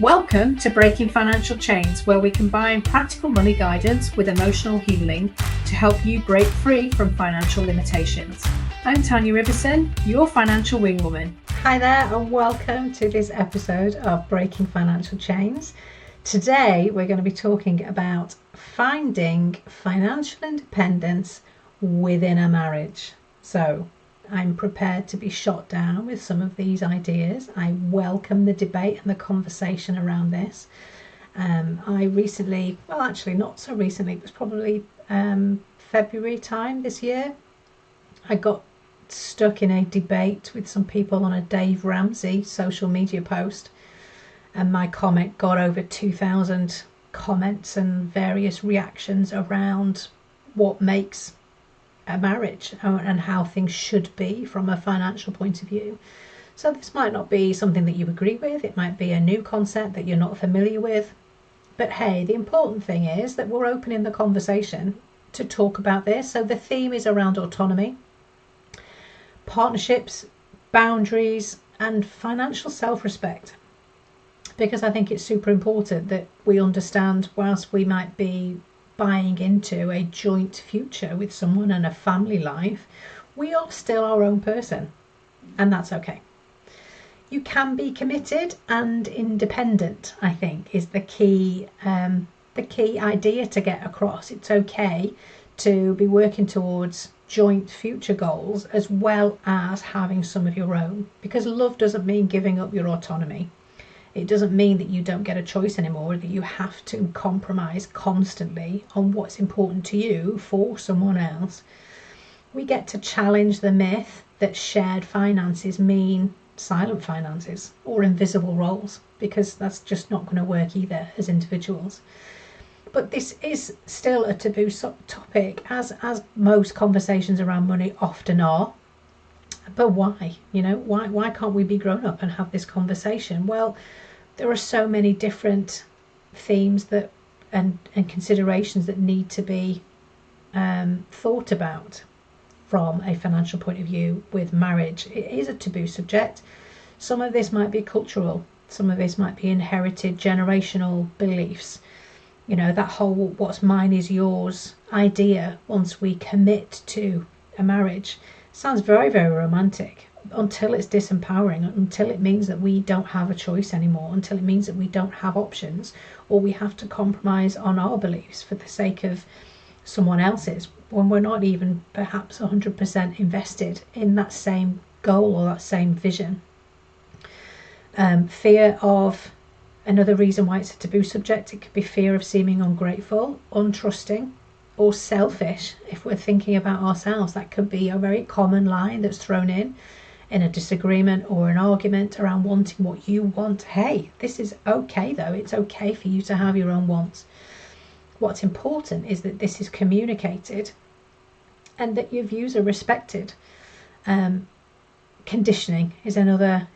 Welcome to Breaking Financial Chains, where we combine practical money guidance with emotional healing to help you break free from financial limitations. I'm Tanya Ibberson, your financial wingwoman. Hi there, and welcome to this episode of Breaking Financial Chains. Today we're going to be talking about finding financial independence within a marriage. So I'm prepared to be shot down with some of these ideas. I welcome the debate and the conversation around this. I recently, well actually not so recently, it was probably February time this year, I got stuck in a debate with some people on a Dave Ramsey social media post, and my comment got over 2,000 comments and various reactions around what makes a marriage and how things should be from a financial point of view. So this might not be something that you agree with, it might be a new concept that you're not familiar with, but hey, the important thing is that we're opening the conversation to talk about this. So the theme is around autonomy, partnerships, boundaries, and financial self-respect, because I think it's super important that we understand, whilst we might be buying into a joint future with someone and a family life, we are still our own person, and that's okay. You can be committed and independent, I think, is the key idea to get across. It's okay to be working towards joint future goals as well as having some of your own, because love doesn't mean giving up your autonomy. It doesn't mean that you don't get a choice anymore, that you have to compromise constantly on what's important to you for someone else. We get to challenge the myth that shared finances mean silent finances or invisible roles, because that's just not going to work either as individuals. But this is still a taboo topic, as most conversations around money often are. But why? Why can't we be grown up and have this conversation? Well, there are so many different themes that and considerations that need to be thought about from a financial point of view with marriage. It is a taboo subject. Some of this might be cultural, some of this might be inherited generational beliefs. That whole what's mine is yours idea, once we commit to a marriage, sounds very, very romantic, until it's disempowering, until it means that we don't have a choice anymore, until it means that we don't have options, or we have to compromise on our beliefs for the sake of someone else's, when we're not even perhaps 100% invested in that same goal or that same vision. Fear of another reason why it's a taboo subject. It could be fear of seeming ungrateful, untrusting, or selfish. If we're thinking about ourselves, that could be a very common line that's thrown in a disagreement or an argument around wanting what you want. Hey, this is okay though. It's okay for you to have your own wants. What's important is that this is communicated and that your views are respected. Conditioning is another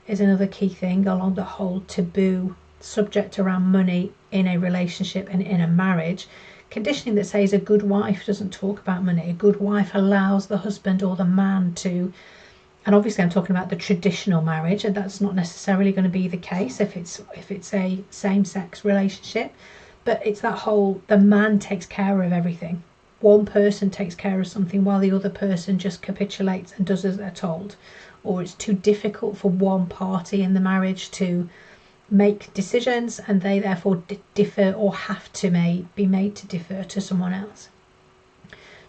key thing along the whole taboo subject around money in a relationship and in a marriage. Conditioning that says a good wife doesn't talk about money. A good wife allows the husband or the man to, and obviously I'm talking about the traditional marriage, and that's not necessarily going to be the case if it's a same-sex relationship, but it's that whole, the man takes care of everything. One person takes care of something while the other person just capitulates and does as they're told, or it's too difficult for one party in the marriage to make decisions and they therefore differ or have to be made to differ to someone else.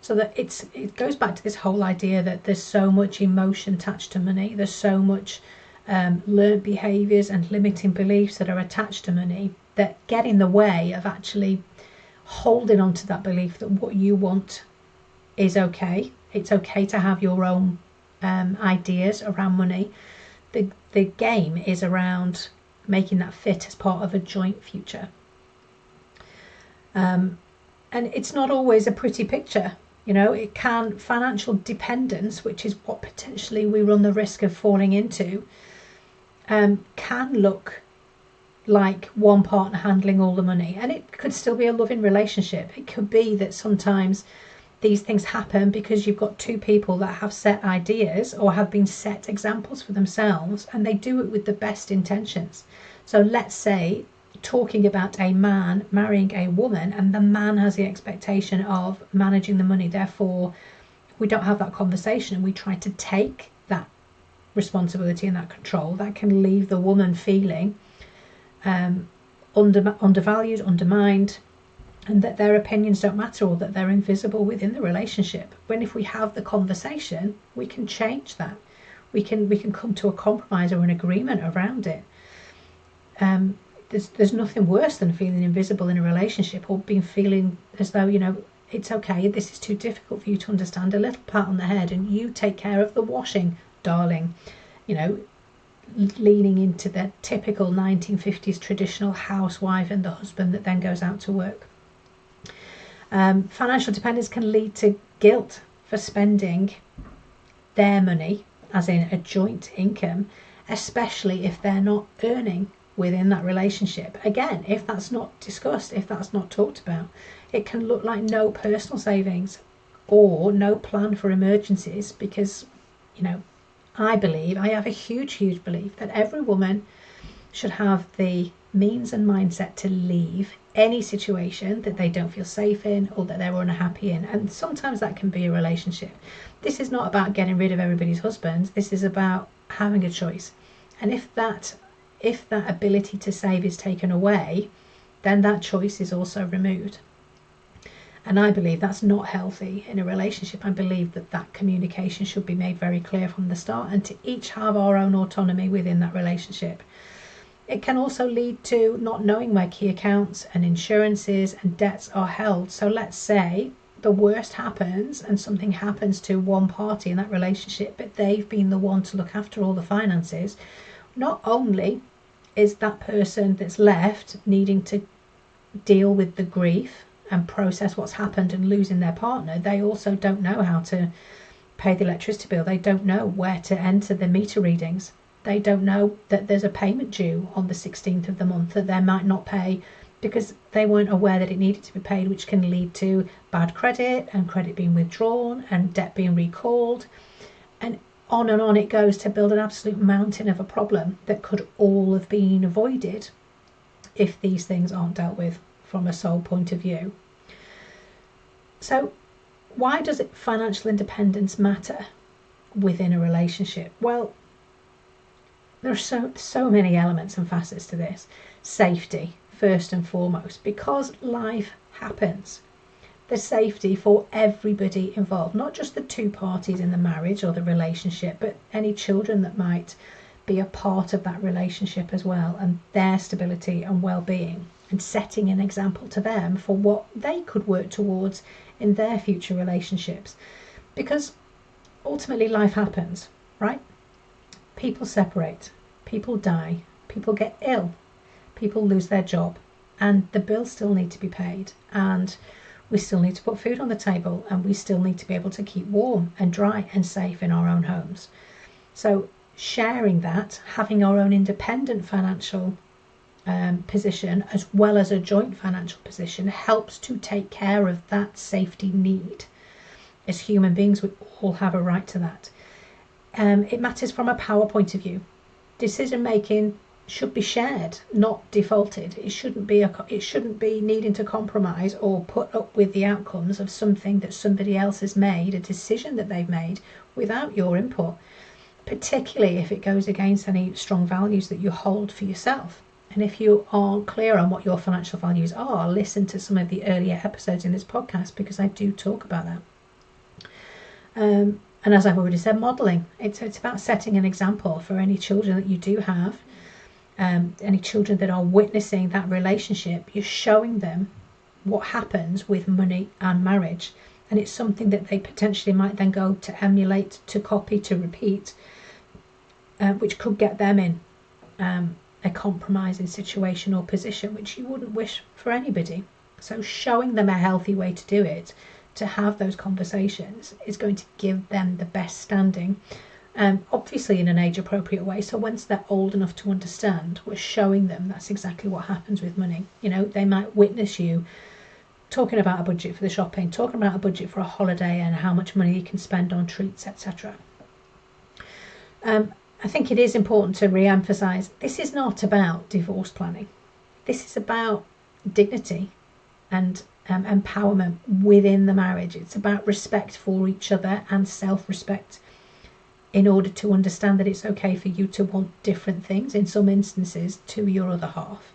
So that it goes back to this whole idea that there's so much emotion attached to money, there's so much learned behaviours and limiting beliefs that are attached to money that get in the way of actually holding on to that belief that what you want is okay. It's okay to have your own ideas around money. The game is around making that fit as part of a joint future. And it's not always a pretty picture. It can, financial dependence, which is what potentially we run the risk of falling into, can look like one partner handling all the money, and it could still be a loving relationship. It could be that sometimes these things happen because you've got two people that have set ideas or have been set examples for themselves, and they do it with the best intentions. So let's say talking about a man marrying a woman, and the man has the expectation of managing the money. Therefore, we don't have that conversation and we try to take that responsibility and that control. That can leave the woman feeling undervalued, undermined, and that their opinions don't matter, or that they're invisible within the relationship. When if we have the conversation, we can change that. We can come to a compromise or an agreement around it. There's nothing worse than feeling invisible in a relationship, or being feeling as though, it's okay, this is too difficult for you to understand. A little pat on the head and you take care of the washing, darling. Leaning into the typical 1950s traditional housewife and the husband that then goes out to work. Financial dependence can lead to guilt for spending their money, as in a joint income, especially if they're not earning within that relationship. Again, if that's not discussed, if that's not talked about, it can look like no personal savings or no plan for emergencies, because I have a huge belief that every woman should have the means and mindset to leave any situation that they don't feel safe in or that they're unhappy in. And sometimes that can be a relationship. This is not about getting rid of everybody's husbands. This is about having a choice. And if that ability to save is taken away, then that choice is also removed. And I believe that's not healthy in a relationship. I believe that communication should be made very clear from the start, and to each have our own autonomy within that relationship. It can also lead to not knowing where key accounts and insurances and debts are held. So let's say the worst happens and something happens to one party in that relationship, but they've been the one to look after all the finances. Not only is that person that's left needing to deal with the grief and process what's happened and losing their partner, they also don't know how to pay the electricity bill. They don't know where to enter the meter readings. They don't know that there's a payment due on the 16th of the month that they might not pay because they weren't aware that it needed to be paid, which can lead to bad credit and credit being withdrawn and debt being recalled. And on it goes to build an absolute mountain of a problem that could all have been avoided if these things aren't dealt with from a soul point of view. So why does financial independence matter within a relationship? Well, there are so many elements and facets to this. Safety, first and foremost, because life happens. There's safety for everybody involved, not just the two parties in the marriage or the relationship, but any children that might be a part of that relationship as well, and their stability and well-being, and setting an example to them for what they could work towards in their future relationships. Because ultimately life happens, right? People separate, people die, people get ill, people lose their job, and the bills still need to be paid, and we still need to put food on the table, and we still need to be able to keep warm and dry and safe in our own homes. So sharing that, having our own independent financial position as well as a joint financial position, helps to take care of that safety need. As human beings, we all have a right to that. It matters from a power point of view. Decision making should be shared, not defaulted. It shouldn't be needing to compromise or put up with the outcomes of something that somebody else has made, a decision that they've made without your input, particularly if it goes against any strong values that you hold for yourself. And if you aren't clear on what your financial values are, listen to some of the earlier episodes in this podcast, because I do talk about that. And as I've already said, modelling. It's about setting an example for any children that you do have, any children that are witnessing that relationship. You're showing them what happens with money and marriage. And it's something that they potentially might then go to emulate, to copy, to repeat, which could get them in a compromising situation or position, which you wouldn't wish for anybody. So showing them a healthy way to do it, to have those conversations, is going to give them the best standing, obviously in an age appropriate way. So once they're old enough to understand, we're showing them that's exactly what happens with money. They might witness you talking about a budget for the shopping, talking about a budget for a holiday and how much money you can spend on treats, etc. I think it is important to re-emphasise, this is not about divorce planning. This is about dignity and empowerment within the marriage. It's about respect for each other and self-respect, in order to understand that it's okay for you to want different things in some instances to your other half.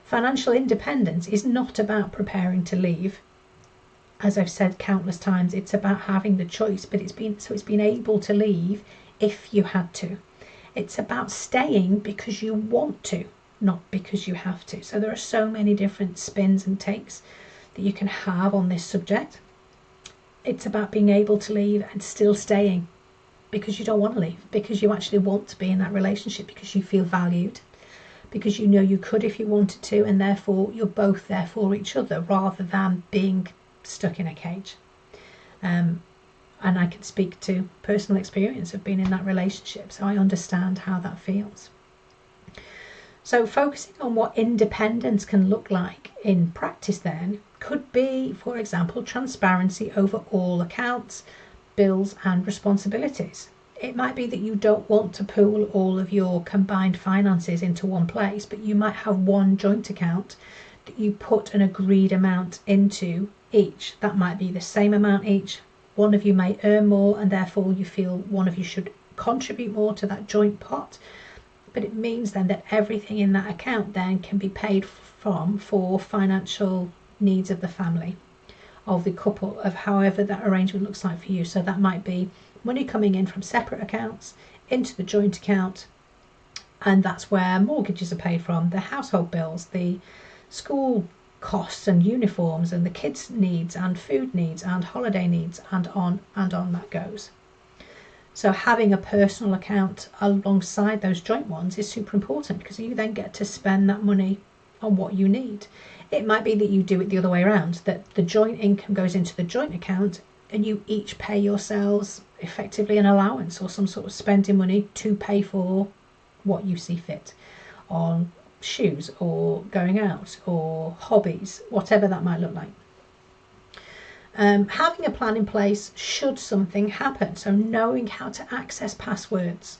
Financial independence is not about preparing to leave. As I've said countless times, it's about having the choice, but it's been able to leave if you had to. It's about staying because you want to, not because you have to. So there are so many different spins and takes that you can have on this subject. It's about being able to leave and still staying because you don't want to leave, because you actually want to be in that relationship, because you feel valued, because you know you could if you wanted to, and therefore you're both there for each other rather than being stuck in a cage. And I can speak to personal experience of being in that relationship, so I understand how that feels. So focusing on what independence can look like in practice then could be, for example, transparency over all accounts, bills and responsibilities. It might be that you don't want to pool all of your combined finances into one place, but you might have one joint account that you put an agreed amount into each. That might be the same amount each. One of you may earn more and therefore you feel one of you should contribute more to that joint pot, but it means then that everything in that account then can be paid from for financial needs of the family, of the couple, of however that arrangement looks like for you. So that might be money coming in from separate accounts into the joint account, and that's where mortgages are paid from, the household bills, the school costs and uniforms and the kids' needs and food needs and holiday needs, and on that goes. So having a personal account alongside those joint ones is super important, because you then get to spend that money on what you need. It might be that you do it the other way around, that the joint income goes into the joint account and you each pay yourselves effectively an allowance or some sort of spending money to pay for what you see fit on shoes or going out or hobbies, whatever that might look like. Having a plan in place should something happen, so knowing how to access passwords,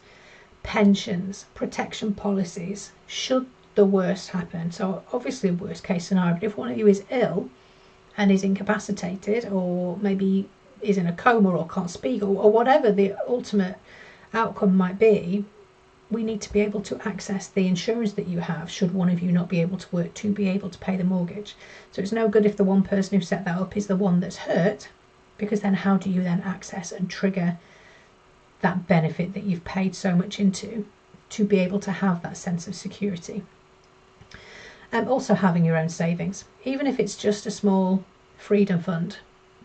pensions, protection policies should the worst happen. So obviously a worst case scenario, but if one of you is ill and is incapacitated, or maybe is in a coma or can't speak, or whatever the ultimate outcome might be, we need to be able to access the insurance that you have should one of you not be able to work, to be able to pay the mortgage. So it's no good if the one person who set that up is the one that's hurt, because then how do you then access and trigger that benefit that you've paid so much into to be able to have that sense of security? Also having your own savings, even if it's just a small freedom fund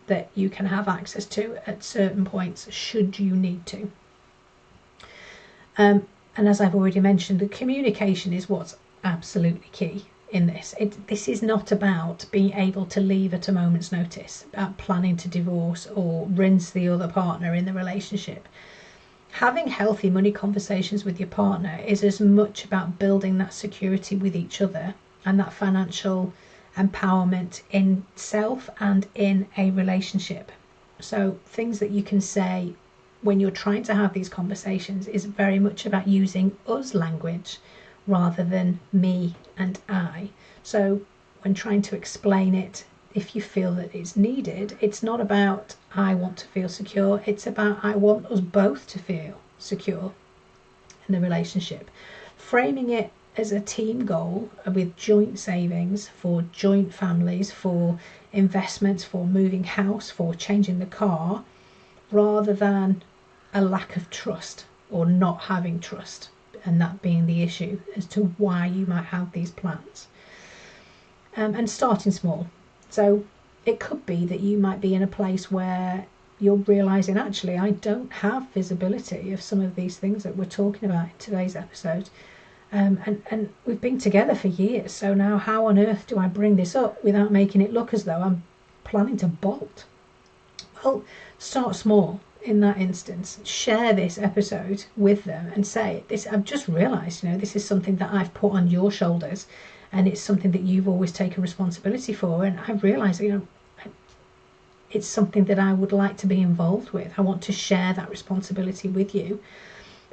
that you can have access to at certain points should you need to. And as I've already mentioned, the communication is what's absolutely key in this. This is not about being able to leave at a moment's notice, about planning to divorce or rinse the other partner in the relationship. Having healthy money conversations with your partner is as much about building that security with each other and that financial empowerment in self and in a relationship. So things that you can say when you're trying to have these conversations is very much about using us language rather than me and I. So when trying to explain it, if you feel that it's needed, it's not about I want to feel secure, it's about I want us both to feel secure in the relationship. Framing it as a team goal with joint savings for joint families, for investments, for moving house, for changing the car, rather than a lack of trust or not having trust, and that being the issue as to why you might have these plans. And starting small. So it could be that you might be in a place where you're realising, actually, I don't have visibility of some of these things that we're talking about in today's episode. And we've been together for years, so now how on earth do I bring this up without making it look as though I'm planning to bolt? Well, start small in that instance. Share this episode with them and say, "This, I've just realised, this is something that I've put on your shoulders, and it's something that you've always taken responsibility for, and I've realised, it's something that I would like to be involved with. I want to share that responsibility with you."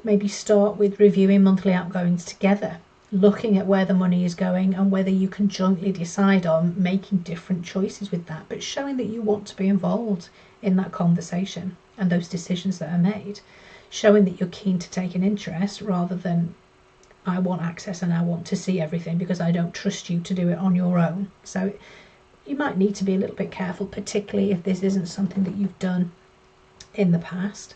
Maybe start with reviewing monthly outgoings together. looking at where the money is going and whether you can jointly decide on making different choices with that, but showing that you want to be involved in that conversation and those decisions that are made, showing that you're keen to take an interest rather than I want access and I want to see everything because I don't trust you to do it on your own. So you might need to be a little bit careful, particularly if this isn't something that you've done in the past.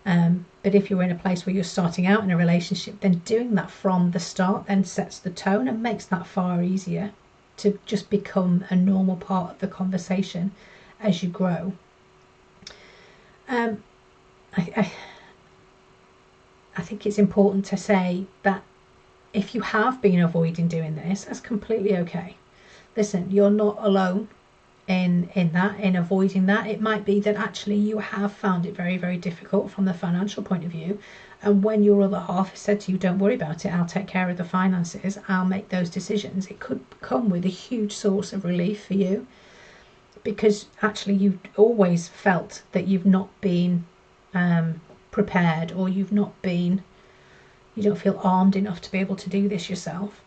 But if you're in a place where you're starting out in a relationship, then doing that from the start then sets the tone and makes that far easier to just become a normal part of the conversation as you grow. I think it's important to say that if you have been avoiding doing this, that's completely okay. Listen, you're not alone in avoiding that. It might be that actually you have found it very, very difficult from the financial point of view, and when your other half has said to you, don't worry about it, I'll take care of the finances, I'll make those decisions, it could come with a huge source of relief for you, because actually you've always felt that you've not been prepared, or you don't feel armed enough to be able to do this yourself.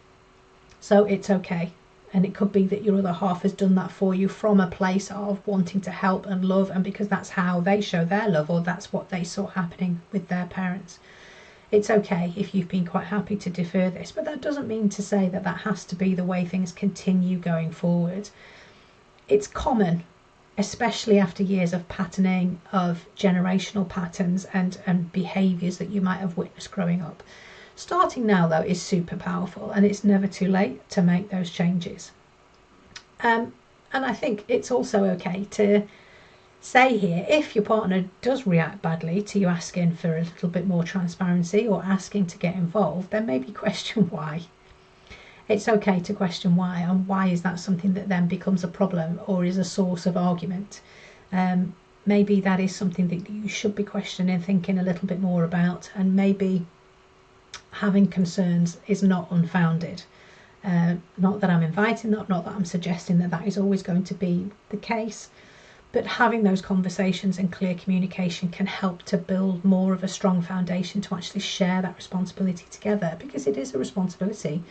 So it's okay. And it could be that your other half has done that for you from a place of wanting to help and love, and because that's how they show their love, or that's what they saw happening with their parents. It's okay if you've been quite happy to defer this, but that doesn't mean to say that that has to be the way things continue going forward. It's common, especially after years of patterning, of generational patterns and behaviours that you might have witnessed growing up. Starting now, though, is super powerful, and it's never too late to make those changes. And I think it's also okay to say here, if your partner does react badly to you asking for a little bit more transparency or asking to get involved, then maybe question why. It's okay to question why, and why is that something that then becomes a problem or is a source of argument. Maybe that is something that you should be questioning, thinking a little bit more about, and maybe having concerns is not unfounded. Not that I'm inviting that, not that I'm suggesting that that is always going to be the case, but having those conversations and clear communication can help to build more of a strong foundation to actually share that responsibility together, because it is a responsibility.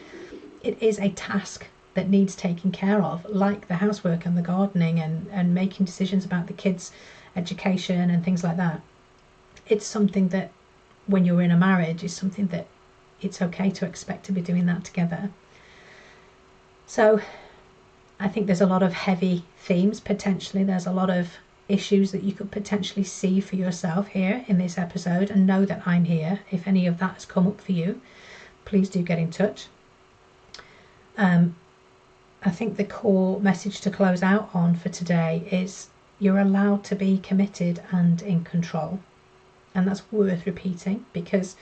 It is a task that needs taking care of, like the housework and the gardening and making decisions about the kids' education and things like that. It's something that, when you're in a marriage, is something that it's okay to expect to be doing that together. So I think there's a lot of heavy themes potentially. There's a lot of issues that you could potentially see for yourself here in this episode, and know that I'm here. If any of that has come up for you, please do get in touch. I think the core message to close out on for today is you're allowed to be committed and in control. And that's worth repeating, because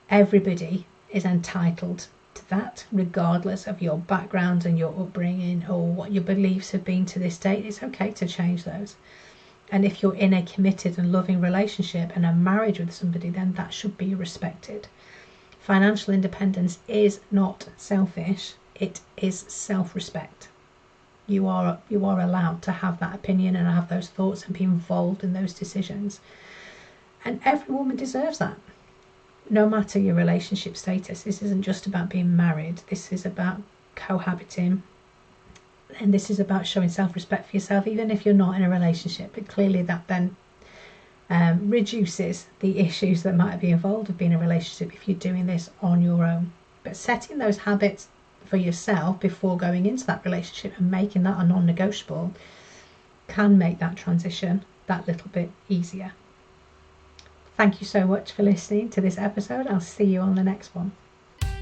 everybody is entitled to that, regardless of your background and your upbringing or what your beliefs have been to this date. It's okay to change those. And if you're in a committed and loving relationship and a marriage with somebody, then that should be respected. Financial independence is not selfish, it is self-respect. You are allowed to have that opinion and have those thoughts and be involved in those decisions. And every woman deserves that, no matter your relationship status. This isn't just about being married. This is about cohabiting. And this is about showing self-respect for yourself, even if you're not in a relationship. But clearly that then reduces the issues that might be involved with being in a relationship if you're doing this on your own. But setting those habits for yourself before going into that relationship and making that a non-negotiable can make that transition that little bit easier. Thank you so much for listening to this episode. I'll see you on the next one.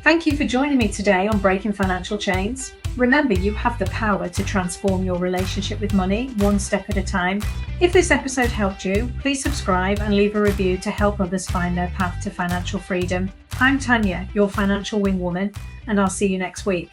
Thank you for joining me today on Breaking Financial Chains. Remember, you have the power to transform your relationship with money one step at a time. If this episode helped you, please subscribe and leave a review to help others find their path to financial freedom. I'm Tanya, your financial wing woman, and I'll see you next week.